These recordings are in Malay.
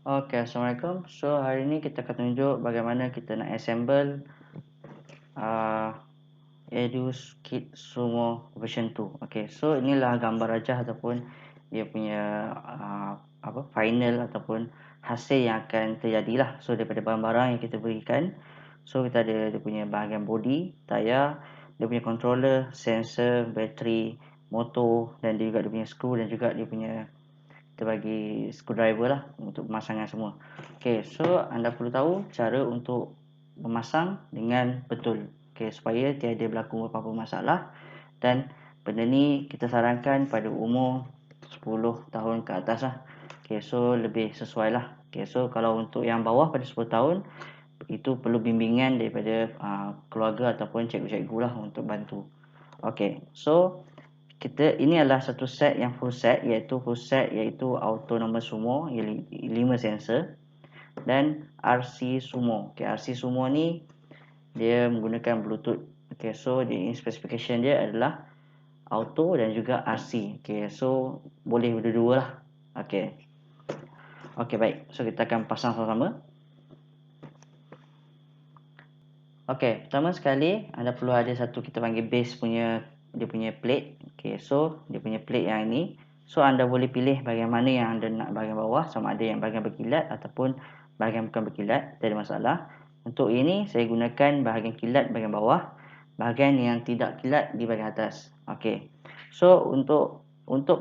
Oke, Assalamualaikum. So, hari ini kita akan tunjuk bagaimana kita nak assemble uh, EduKit Sumo version 2. Okey, so inilah gambar rajah ataupun dia punya final ataupun hasil yang akan terjadilah. So, daripada barang-barang yang kita berikan. So, kita ada dia punya bahagian body, tayar, dia punya controller, sensor, bateri, motor dan juga dia punya skru dan juga dia punya kita bagi screwdriver lah untuk pemasangan semua. Okey, so anda perlu tahu cara untuk memasang dengan betul. Okey, supaya tiada berlaku apa-apa masalah dan benda ni kita sarankan pada umur 10 tahun ke atas lah. Okey, so lebih sesuai lah. Okey, so kalau untuk yang bawah pada 10 tahun itu perlu bimbingan daripada keluarga ataupun cikgu-cikgu lah untuk bantu. Okey, so ini adalah satu set yang full set iaitu auto number sumo 5 sensor dan RC sumo. Okey, RC sumo ni dia menggunakan bluetooth. Okey, so di specification dia adalah auto dan juga RC. Okey, so boleh berdua-dua lah. Okey. Okey, baik. So kita akan pasang sama-sama. Okey, pertama sekali anda perlu ada satu kita panggil base dia punya plate. Okey, so dia punya plate yang ini. So anda boleh pilih bahagian mana yang anda nak bahagian bawah, sama ada yang bahagian berkilat ataupun bahagian bukan berkilat, tak ada masalah. Untuk ini saya gunakan bahagian kilat bahagian bawah, bahagian yang tidak kilat di bahagian atas. Okey. So untuk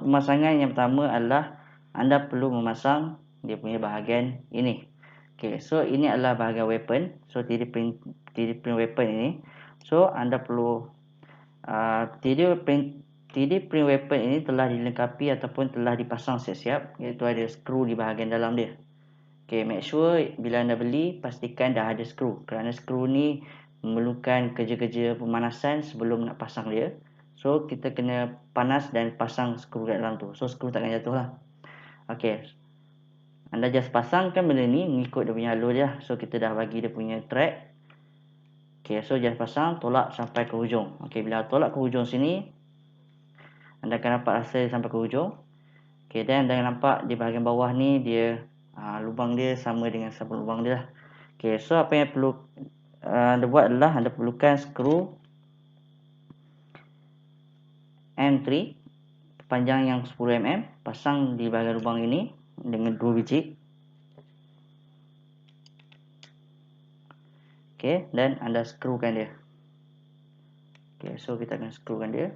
pemasangan yang pertama adalah anda perlu memasang dia punya bahagian ini. Okey, so ini adalah bahagian weapon. So 3D print weapon ini. So anda perlu 3D print weapon ini telah dilengkapi ataupun telah dipasang siap-siap, iaitu ada skru di bahagian dalam dia. Okey, make sure bila anda beli pastikan dah ada skru, kerana skru ni memerlukan kerja-kerja pemanasan sebelum nak pasang dia. So kita kena panas dan pasang skru kat dalam tu. So skru takkan jatuh lah. Okey, anda just pasangkan benda ni mengikut dia punya alur dia. So kita dah bagi dia punya track. Okey, so just pasang, tolak sampai ke hujung. Okey, bila tolak ke hujung sini, anda akan dapat hasil sampai ke hujung. Okey, dan anda nampak di bahagian bawah ni dia lubang dia sama dengan sabun lubang dia lah. Okey, so apa yang perlu anda buat adalah anda perlukan skru M3 panjang yang 10 mm, pasang di bahagian lubang ini dengan 2 biji. Okey, dan anda skrukan dia. Okey, so kita akan skrukan dia.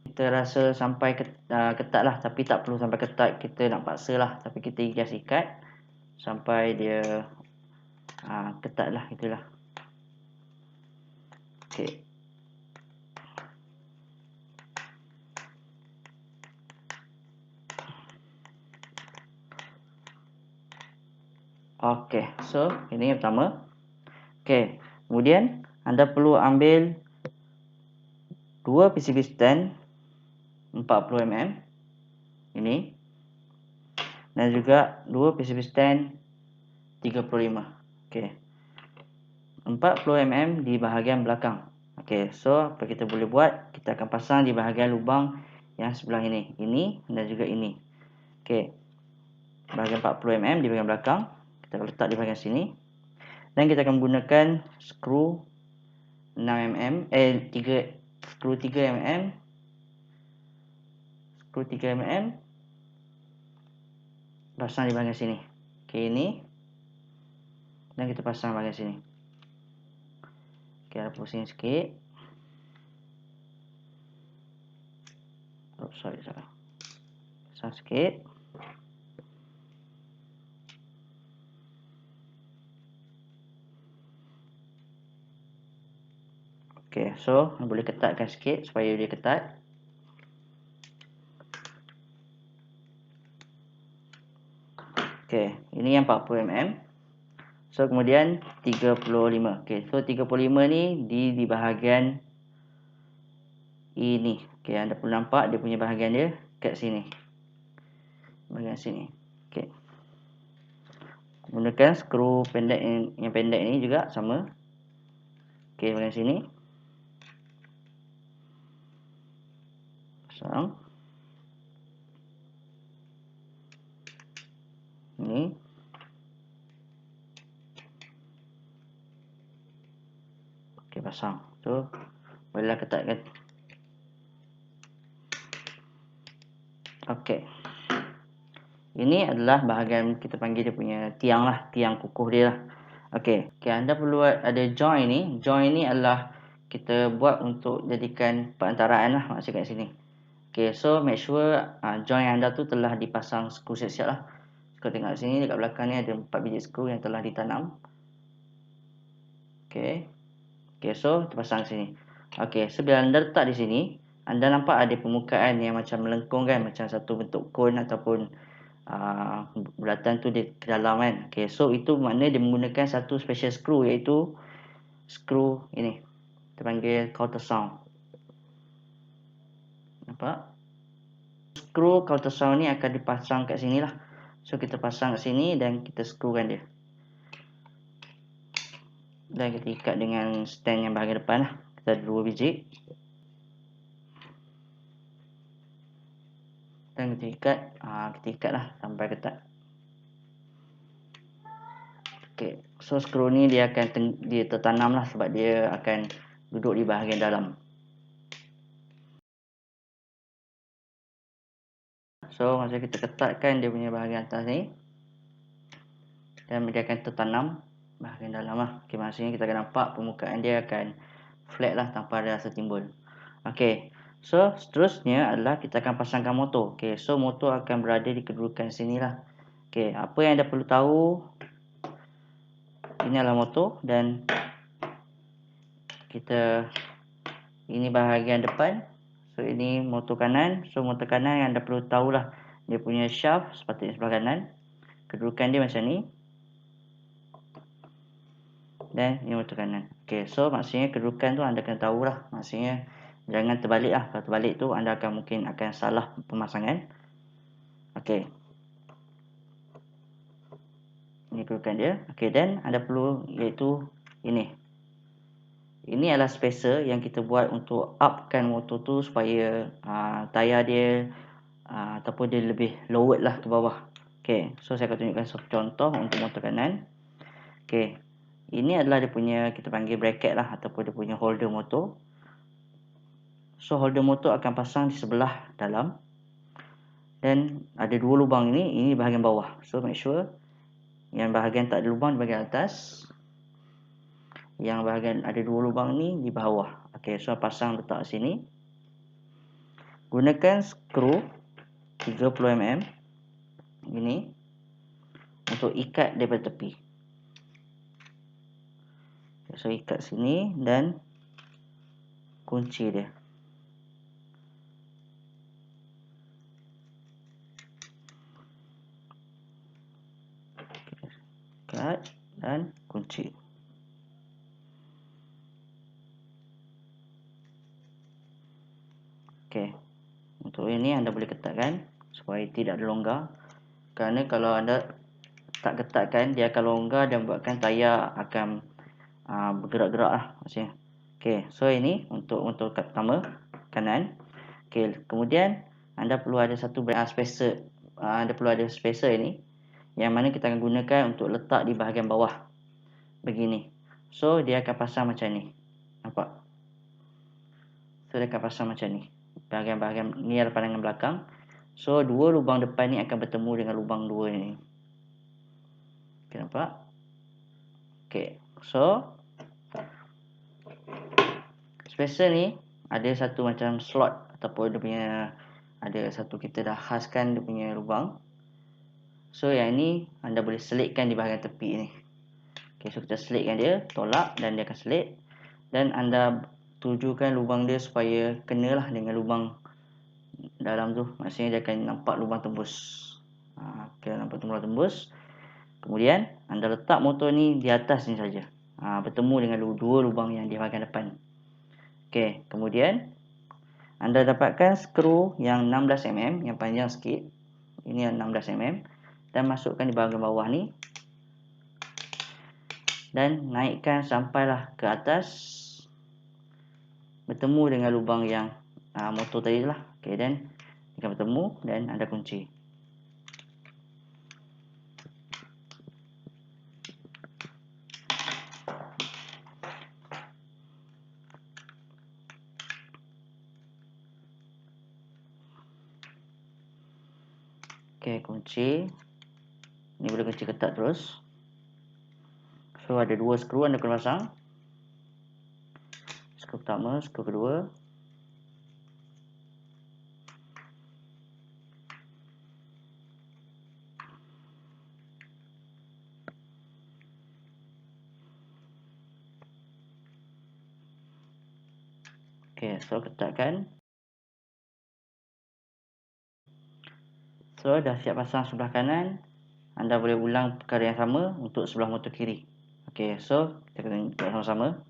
Kita rasa sampai ketat lah, tapi tak perlu sampai ketat kita nak paksa lah, tapi kita just ikat sampai dia ketat lah, itulah. Okey. Okey, so ini yang pertama. Okey, kemudian anda perlu ambil 2 PCB stand 40 mm ini dan juga 2 PCB stand 35. Okey, 40 mm di bahagian belakang. Okey, so apa kita boleh buat, kita akan pasang di bahagian lubang yang sebelah ini dan juga ini. Okey, bahagian 40 mm di bahagian belakang kita akan letak di bahagian sini dan kita akan menggunakan skru 6 mm skru 3 mm skru 3 mm pasang di bahagian sini. Okey, ini dan kita pasang bahagian sini. Okey, ada pusing sikit. Sorry. Pasang sikit. Okey, so boleh ketatkan sikit supaya dia ketat. Okey, ini yang 40 mm. So kemudian 35. Okey, so 35 ni di bahagian ini. Okey, anda perlu nampak dia punya bahagian dia kat sini. Bahagian sini. Okey. Gunakan skru pendek yang pendek ni juga sama. Okey, bahagian sini. pasang ini. Okey, pasang. So bolehlah ketatkan. Okey. Ini adalah bahagian kita panggil dia punya tiang lah, tiang kukuh dia lah. Okey, anda perlu ada join ni. Join ni adalah kita buat untuk jadikan perantaraan lah maksud kat sini. Okey, so make sure join anda tu telah dipasang skru siap-siap lah. Kau tengok sini dekat belakang ni ada 4 biji skru yang telah ditanam. Okey. Okey, so terpasang sini. Okey, so bila anda letak di sini, anda nampak ada permukaan yang macam melengkung kan, macam satu bentuk kon ataupun bulatan tu dia ke dalam kan. Okay, so itu makna dia menggunakan satu special screw, iaitu skru ini, kita panggil countersunk. Nampak? Skru countersunk ni akan dipasang kat sini lah. So kita pasang kat sini dan kita skrukan dia, dan kita ikat dengan stand yang bahagian depan lah. Kita ada 2 biji dan kita ikat lah sampai ketat. Okay, so skru ni dia akan dia tertanam lah sebab dia akan duduk di bahagian dalam. So masa kita ketatkan dia punya bahagian atas ni, dan dia akan tertanam bahagian dalam lah. Okay, maksudnya kita akan nampak permukaan dia akan flat lah tanpa ada rasa timbul. Okay, so seterusnya adalah kita akan pasangkan motor. Okay, so motor akan berada di kedudukan sini lah. Okay, apa yang anda perlu tahu, ini adalah motor dan ini bahagian depan. So ini motor kanan. So motor kanan yang anda perlu tahulah, dia punya shaft sepatutnya sebelah kanan, kedudukan dia macam ni, dan ini motor kanan. Okay, so maksudnya kedudukan tu anda kena tahulah. Maksudnya jangan terbalik lah. Kalau terbalik tu anda mungkin akan salah pemasangan. Okay, ini kedudukan dia. Okay, dan anda perlu iaitu ini. Ini adalah spacer yang kita buat untuk upkan motor tu supaya tayar dia ataupun dia lebih lowered lah ke bawah. Okay, so saya akan tunjukkan satu contoh untuk motor kanan. Okay, ini adalah dia punya, kita panggil bracket lah, ataupun dia punya holder motor. So holder motor akan pasang di sebelah dalam, dan ada 2 lubang ini bahagian bawah. So make sure yang bahagian tak ada lubang di bahagian atas, yang bahagian ada 2 lubang ni di bawah. Okay, so pasang letak sini. Gunakan skru 30mm ini untuk ikat daripada tepi. Okay, so ikat sini dan kunci dia. Ikat dan kunci. Okey, untuk ini anda boleh ketatkan supaya tidak ada longgar. Kerana kalau anda tak ketatkan, dia akan longgar dan buatkan tayar akan bergerak-gerak lah maksudnya. Okey, so ini untuk kad pertama kanan. Okey, kemudian anda perlu ada satu spacer. Anda perlu ada spacer ini, yang mana kita akan gunakan untuk letak di bahagian bawah begini. So dia akan pasang macam ni. Nampak? So dia akan pasang macam ni. Bahagian-bahagian ni adalah pandangan belakang. So 2 lubang depan ni akan bertemu dengan lubang 2 ni. Okay, nampak? Okay, so spacer ni ada satu macam slot, ataupun dia punya ada satu, kita dah khaskan dia punya lubang. So yang ni anda boleh selitkan di bahagian tepi ni. Okay, so kita selitkan dia, tolak dan dia akan selit. Dan anda tujukan lubang dia supaya kenalah dengan lubang dalam tu. Maksudnya dia akan nampak lubang tembus. Okay, nampak lubang tembus. Kemudian anda letak motor ni di atas ni saja. Bertemu dengan 2 lubang yang di bahagian depan. Okey, kemudian anda dapatkan skru yang 16mm, yang panjang sikit. Ini yang 16mm, dan masukkan di bahagian bawah ni. Dan naikkan sampailah ke atas, bertemu dengan lubang yang motor tadi lah. Okay, dan akan bertemu dan anda kunci. Okay, kunci. Ini boleh kunci ketat terus. So ada 2 skru anda kena pasang. Skru pertama, skru kedua. Okay, so ketatkan. So dah siap pasang sebelah kanan. Anda boleh ulang perkara yang sama untuk sebelah motor kiri. Okay, so kita kena buat sama-sama.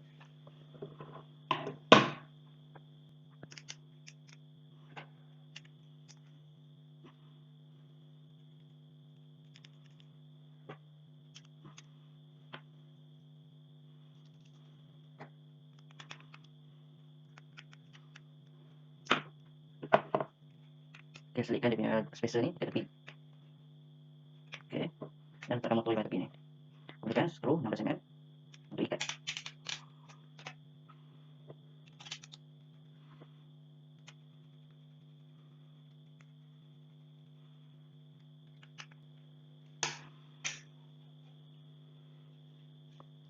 Okay, selitkan dia punya spacer ni ke tepi. Okay, dan letakkan motor di tepi ni. Gunakan skru 16mm untuk ikat.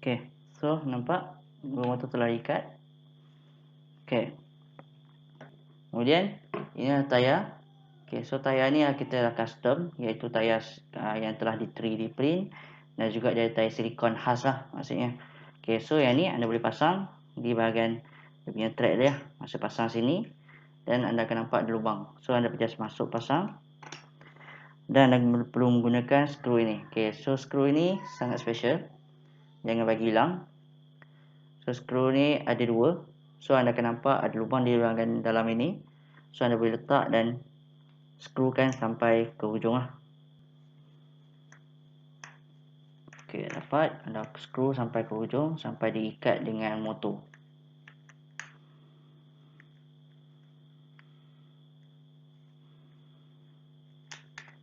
Okay, so nampak motor telah ikat. Okay, kemudian ini adalah tayar. Okay, so tayar ni kita dah custom, iaitu tayar yang telah di 3D print dan juga dia tayar silikon khas lah maksudnya. Okay, so yang ni anda boleh pasang di bahagian dia punya track dia. Masa pasang sini dan anda akan nampak ada lubang. So anda just masuk pasang dan anda perlu menggunakan skru ini. Okay, so skru ini sangat special, jangan bagi hilang. So skru ni ada 2. So anda akan nampak ada lubang di bahagian dalam ini. So anda boleh letak dan skrukan sampai ke hujung lah. Okay, dapat anda skru sampai ke hujung, sampai diikat dengan motor.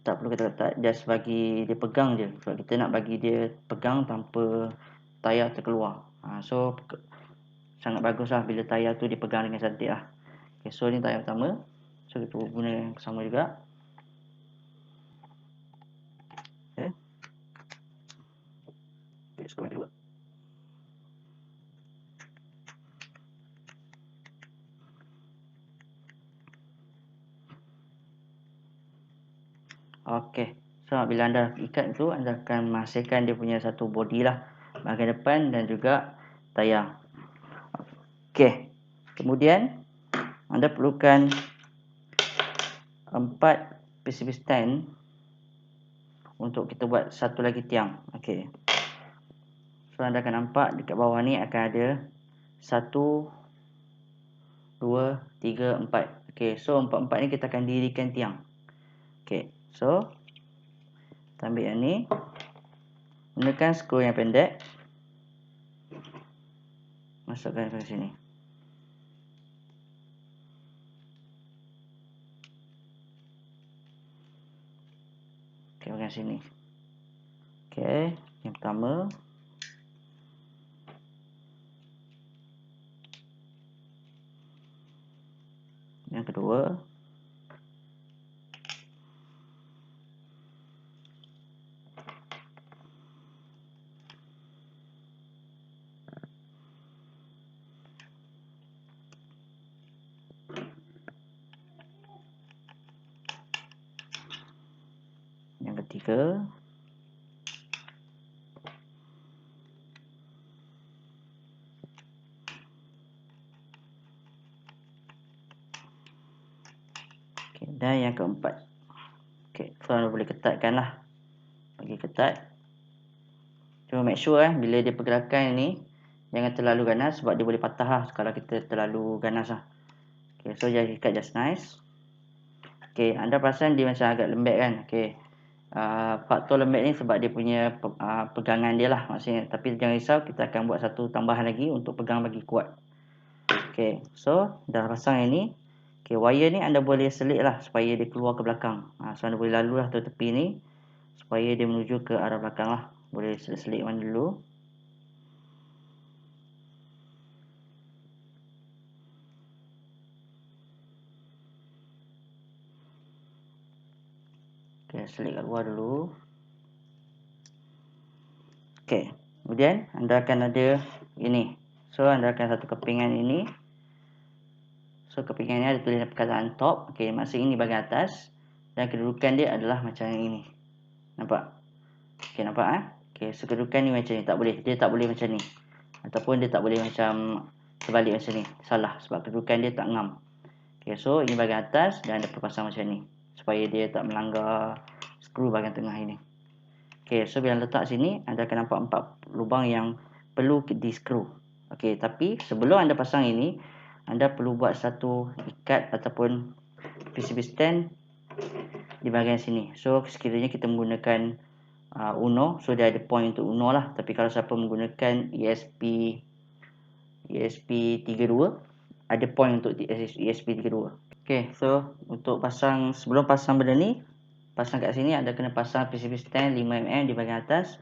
Tak perlu kita letak, just bagi dia pegang je. Sebab kita nak bagi dia pegang tanpa tayar terkeluar. So sangat bagus lah bila tayar tu dipegang dengan cantik lah. Okay, so ni tayar pertama. So kita guna yang sama juga. Okay, skru yang kedua. Okey, so bila anda ikat itu, anda akan menghasilkan dia punya satu body lah, bahagian depan dan juga tayar. Okey, kemudian anda perlukan 4 PCB stand untuk kita buat satu lagi tiang. Okey, so anda akan nampak dekat bawah ni akan ada 1, 2, 3, 4. Okey, so 4 ni kita akan dirikan tiang. Okey, so kita ambil yang ni, gunakan skru yang pendek, masukkan ke sini. Okey, bahagian sini. Okey, yang pertama. Yang kedua. Yang ketiga. Okay, dan yang keempat. Okay, so anda boleh ketatkan lah. Bagi ketat. Cuma make sure bila dia pergerakan ni, jangan terlalu ganas sebab dia boleh patah lah kalau kita terlalu ganas lah. Okay, so just ikat just nice. Okay, anda perasan dia macam agak lembek kan. Okay, faktor lembek ni sebab dia punya pegangan dia lah maksudnya. Tapi jangan risau, kita akan buat satu tambahan lagi untuk pegang bagi kuat. Okay, so dah pasang yang ni. Okey, wire ni anda boleh selit lah supaya dia keluar ke belakang. So anda boleh lalu lah tepi ni supaya dia menuju ke arah belakang lah. Boleh selit-selit mana dulu. Okey, selit kat luar dulu. Okey, kemudian anda akan ada ini. So anda akan satu kepingan ini. So kepingan ni ada tulis perkataan top. Okey, maksud ini bahagian atas. Dan kedudukan dia adalah macam ini. Nampak? Okey, nampak Okey, so kedudukan ni macam ni. Tak boleh. Dia tak boleh macam ni. Ataupun dia tak boleh macam terbalik macam ni. Salah. Sebab kedudukan dia tak ngam. Okey, so ini bahagian atas dan anda pasang macam ni. Supaya dia tak melanggar skru bahagian tengah ini. Okey, so bila letak sini, anda akan nampak 4 lubang yang perlu di skru. Okey, tapi sebelum anda pasang ini, anda perlu buat satu ikat ataupun PCB stand di bahagian sini. So sekiranya kita menggunakan Uno, so dia ada point untuk Uno lah. Tapi kalau siapa menggunakan ESP32, ada point untuk ESP32. Okey, so untuk pasang, sebelum pasang benda ni, pasang kat sini anda kena pasang PCB stand 5mm di bahagian atas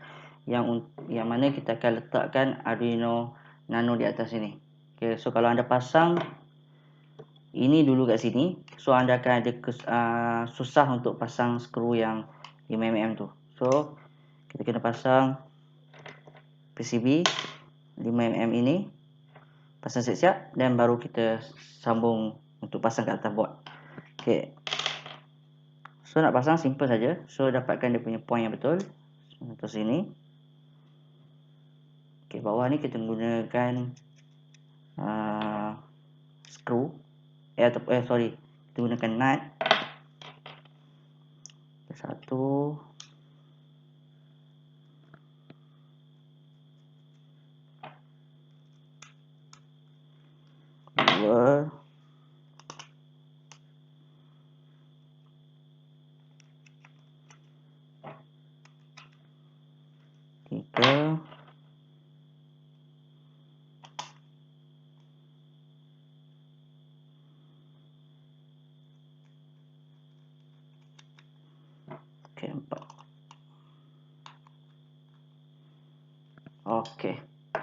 yang mana kita akan letakkan Arduino Nano di atas sini. Okey, so kalau anda pasang ini dulu kat sini, so anda akan ada susah untuk pasang skru yang 5mm tu. So kita kena pasang PCB 5mm ini, pasang siap-siap dan baru kita sambung untuk pasang kat atas board. Okey. So nak pasang simple saja. So dapatkan dia punya point yang betul. Untuk sini. Okey, bawah ni kita menggunakan skru. Sorry. Kita gunakan nut. Satu. Dua. Tiga. Okey, 4. Okey.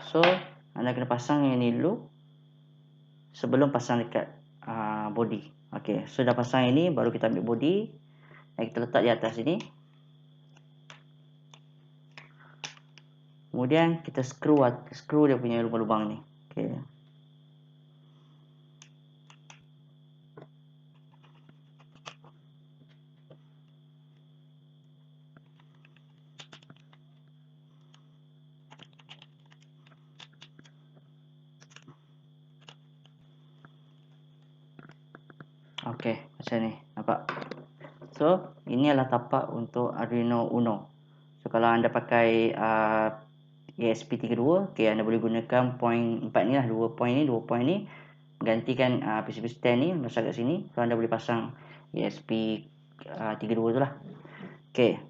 So, anda kena pasang yang ni dulu sebelum pasang dekat body. Okey, so dah pasang ini, baru kita ambil body dan kita letak di atas sini. Kemudian kita skru dia punya lubang-lubang ni. Okey. Okey, macam ni. Nampak? So, ini adalah tapak untuk Arduino Uno. So, kalau anda pakai ESP32, okay, anda boleh gunakan point 4 ni lah. 2 point ni. Gantikan PCB stand ni, pasang kat sini. So, anda boleh pasang ESP32 tu lah. Okay.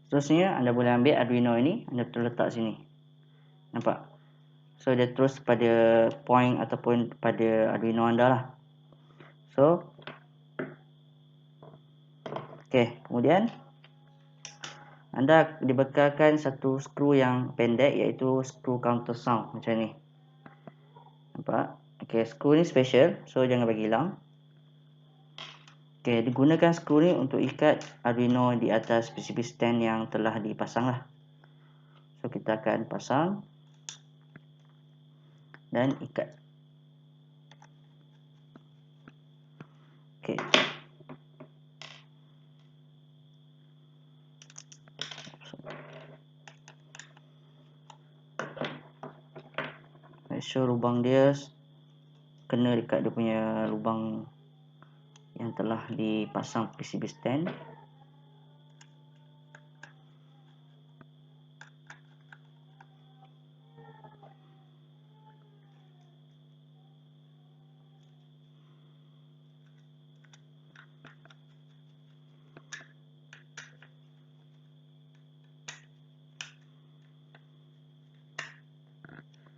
Seterusnya, anda boleh ambil Arduino ini, anda letak sini. Nampak? So, dia terus pada point ataupun pada Arduino anda lah. So, okay, kemudian anda dibekalkan satu skru yang pendek, iaitu skru counter sound macam ni. Nampak? Okay, skru ni special, so jangan bagi hilang. Okay, digunakan skru ni untuk ikat Arduino di atas PCB stand yang telah dipasang lah. So kita akan pasang dan ikat. Okay. Make sure lubang dia kena dekat dia punya lubang yang telah dipasang PCB stand.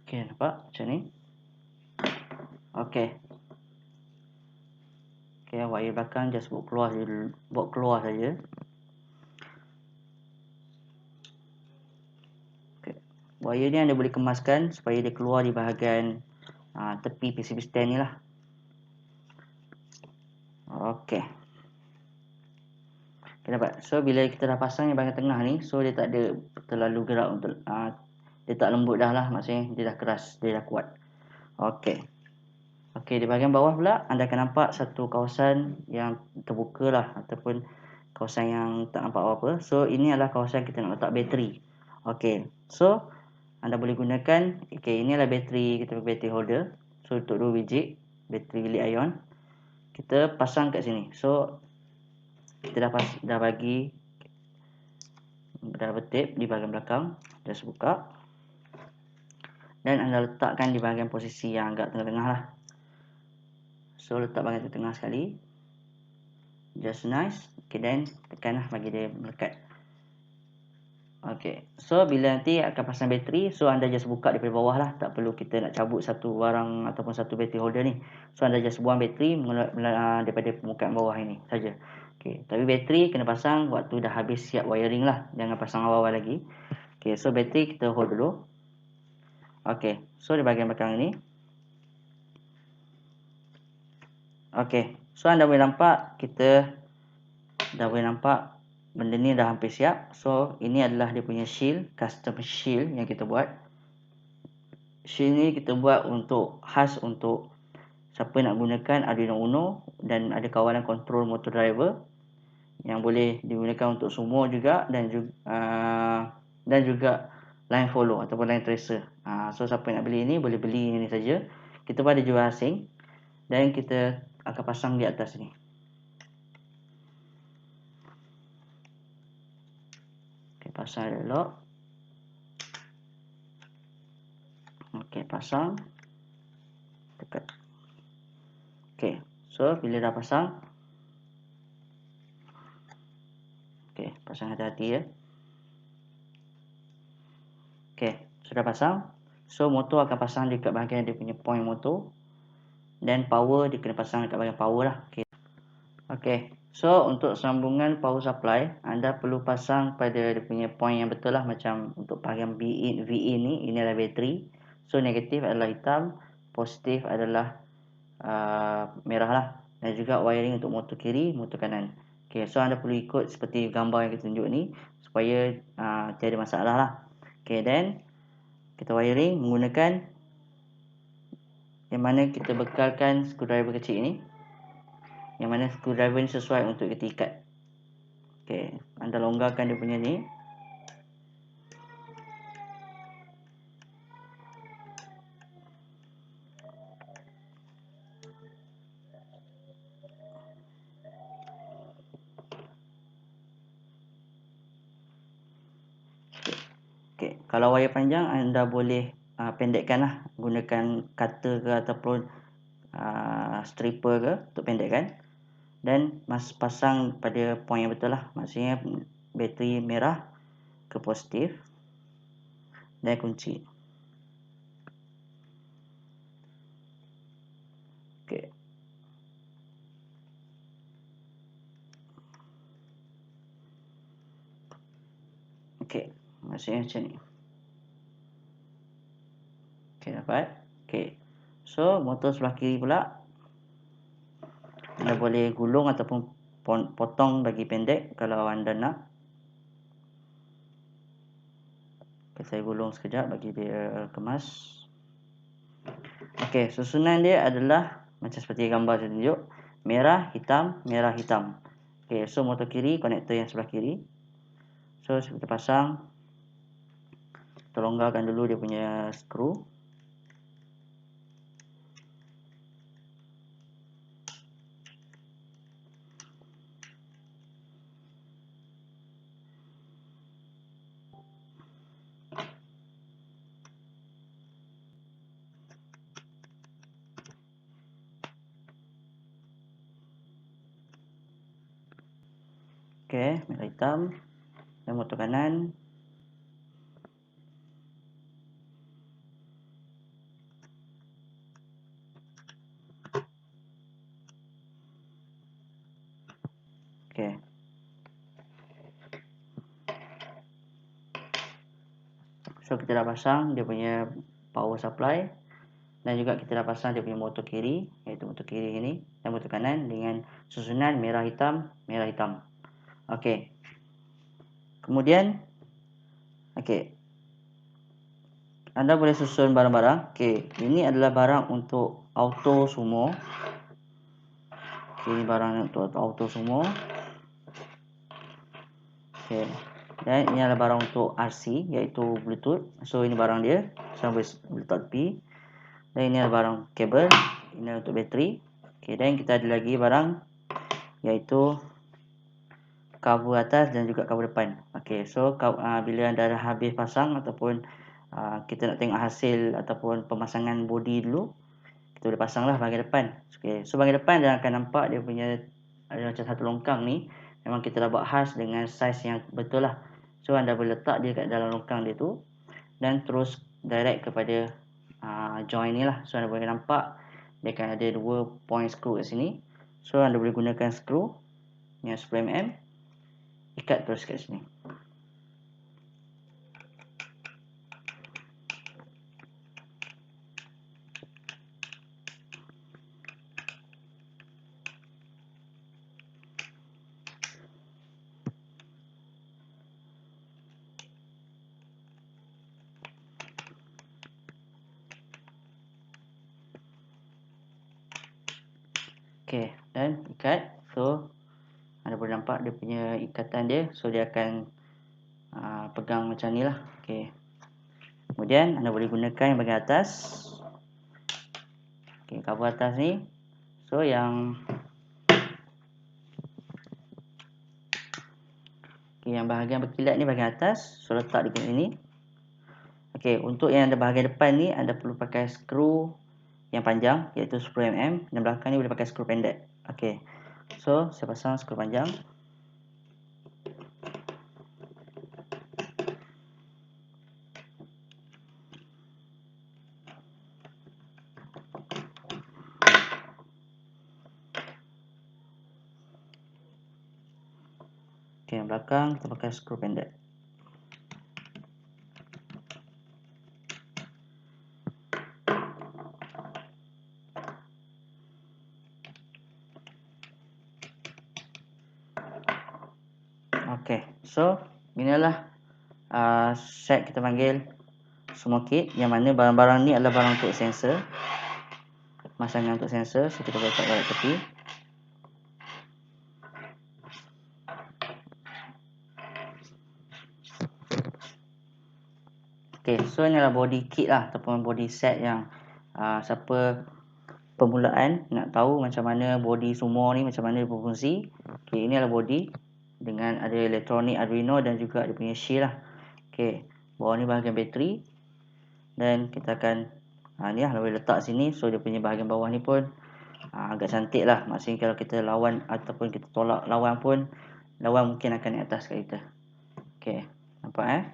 Okay, nampak macam ni. Okey. Okey, wire belakang just bawa keluar saja. Okey. Wire ni anda boleh kemaskan supaya dia keluar di bahagian tepi PCB stand ni lah. Okey. Okay, dapat. So bila kita dah pasang yang bahagian tengah ni, so dia tak ada terlalu gerak untuk dia tak lembut dah lah, maksudnya dia dah keras, dia dah kuat. Okey. Okey, di bahagian bawah pula anda akan nampak satu kawasan yang terbuka lah, ataupun kawasan yang tak nampak apa-apa. So ini adalah kawasan kita nak letak bateri. Okey. So anda boleh gunakan, okey, ini adalah bateri, kita bateri holder. So untuk 2 biji bateri lead ion kita pasang kat sini. So kita dah bagi double tape di bahagian belakang, just buka dan anda letakkan di bahagian posisi yang agak tengah-tengah lah. So letak bahagian tengah sekali, just nice. Okay, then tekan lah bagi dia melekat. Okay, so bila nanti akan pasang bateri, so anda just buka daripada bawah lah, tak perlu kita nak cabut satu barang ataupun satu bateri holder ni. So anda just buang bateri daripada permukaan bawah ini saja. Okay, tapi bateri kena pasang waktu dah habis siap wiring lah, jangan pasang awal-awal lagi. Okay, so bateri kita hold dulu. Okay, so di bahagian belakang ini. Okay, so anda boleh nampak, kita dah boleh nampak benda ni dah hampir siap. So ini adalah dia punya shield, custom shield yang kita buat. Shield ni kita buat khas untuk siapa nak gunakan Arduino Uno dan ada kawalan control motor driver yang boleh digunakan untuk semua juga, dan juga line follow ataupun line tracer. So siapa nak beli ini boleh beli ini saja. Kita pun ada jual asing dan kita akan pasang di atas ni. Okay, pasang ada lock. Okay, pasang, tekan. Okay, so bila dah pasang, okay, pasang hati-hati ya. Okay, sudah pasang. So motor akan pasang dekat bahagian dia punya point motor, dan power dia kena pasang dekat bahagian power lah. Okay. Okay, so untuk sambungan power supply, anda perlu pasang pada dia punya point yang betul lah. Macam untuk bahagian VIN ni, ini adalah bateri. So negatif adalah hitam, positif adalah merah lah. Dan juga wiring untuk motor kiri, motor kanan. Okay, so anda perlu ikut seperti gambar yang kita tunjuk ni, supaya tiada masalah lah. Okay, then kita wiring menggunakan yang mana kita bekalkan screwdriver kecil ni, yang mana screwdriver ni sesuai untuk kita ikat. Okay, anda longgarkan dia punya ni. Okay, kalau wayar panjang anda boleh pendekkan lah, gunakan cutter ke ataupun stripper ke untuk pendekkan, dan pasang pada point yang betul lah, maksudnya bateri merah ke positif dan kunci. Okay. Okay, maksudnya macam ni. Okay, dapat. Okay, so motor sebelah kiri pula anda boleh gulung ataupun potong bagi pendek kalau anda nak. Okay, saya gulung sekejap bagi dia kemas. Okay, susunan dia adalah macam seperti gambar saya tunjuk, merah, hitam, merah, hitam. Okay, so motor kiri, konektor yang sebelah kiri. So kita pasang, kita longgarkan dulu dia punya skru. Okay, merah hitam dan motor kanan. Okey. So kita dah pasang dia punya power supply dan juga kita dah pasang dia punya motor kiri, iaitu motor kiri ini dan motor kanan dengan susunan merah hitam, merah hitam. Okey. Kemudian okey. Anda boleh susun barang-barang. Okey, ini adalah barang untuk auto sumo. Okey, ini barang untuk auto sumo. Okey. Dan ini adalah barang untuk RC, iaitu Bluetooth. So ini barang dia. So boleh letak tepi. Dan ini adalah barang kabel. Ini adalah untuk bateri. Okey, dan kita ada lagi barang iaitu cover atas dan juga cover depan. Okey, so bila anda dah habis pasang ataupun kita nak tengok hasil ataupun pemasangan bodi dulu, kita boleh pasanglah bahagian depan. Okey, so bahagian depan anda akan nampak dia punya ada macam satu longkang ni. Memang kita dah buat khas dengan saiz yang betul lah. So anda boleh letak dia kat dalam longkang dia tu dan terus direct kepada join ni lah. So anda boleh nampak dia akan ada 2 point screw kat sini. So anda boleh gunakan screw yang 10mm, ikat terus kat sini. Okey, dan ikat. So anda boleh nampak dia punya ikatan dia. So dia akan pegang macam ni lah. Okey. Kemudian anda boleh gunakan yang bahagian atas. Okey, cover atas ni. So yang bahagian berkilat ni bahagian atas. So letak di sini. Okey, untuk yang ada bahagian depan ni anda perlu pakai skru yang panjang, iaitu 10mm. Dan belakang ni boleh pakai skru pendek. Okey. So saya pasang skru panjang. Okey, yang belakang kita pakai skru pendek. Okey, so inilah set kita panggil semua kit, yang mana barang-barang ni adalah barang untuk sensor, masangan untuk sensor. So kita boleh letak balik tepi. Okey, so inilah body kit lah ataupun body set yang siapa permulaan nak tahu macam mana body sumo ni macam mana dia berfungsi. Okey, ini adalah body dengan ada elektronik Arduino dan juga dia punya shield lah. Okey, bawah ni bahagian bateri dan kita akan ni lah boleh letak sini. So dia punya bahagian bawah ni pun agak cantik lah. Maksudnya kalau kita lawan ataupun kita tolak lawan pun, lawan mungkin akan naik atas kat kita. Okey, nampak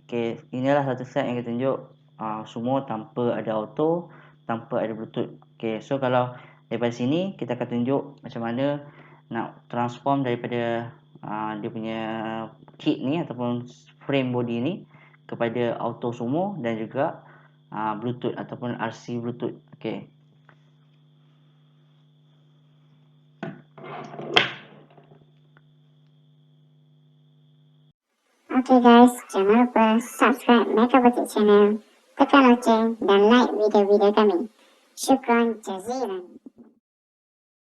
Okey, inilah satu set yang kita tunjuk sumo tanpa ada auto, tanpa ada Bluetooth. Okey, so kalau daripada sini kita akan tunjuk macam mana nak transform daripada dia punya kit ni ataupun frame body ni kepada auto sumo dan juga Bluetooth ataupun RC Bluetooth. Okey. Okay guys, jangan lupa subscribe Mecha Boutique channel, tekan loceng dan like video-video kami. Syukran jazilan.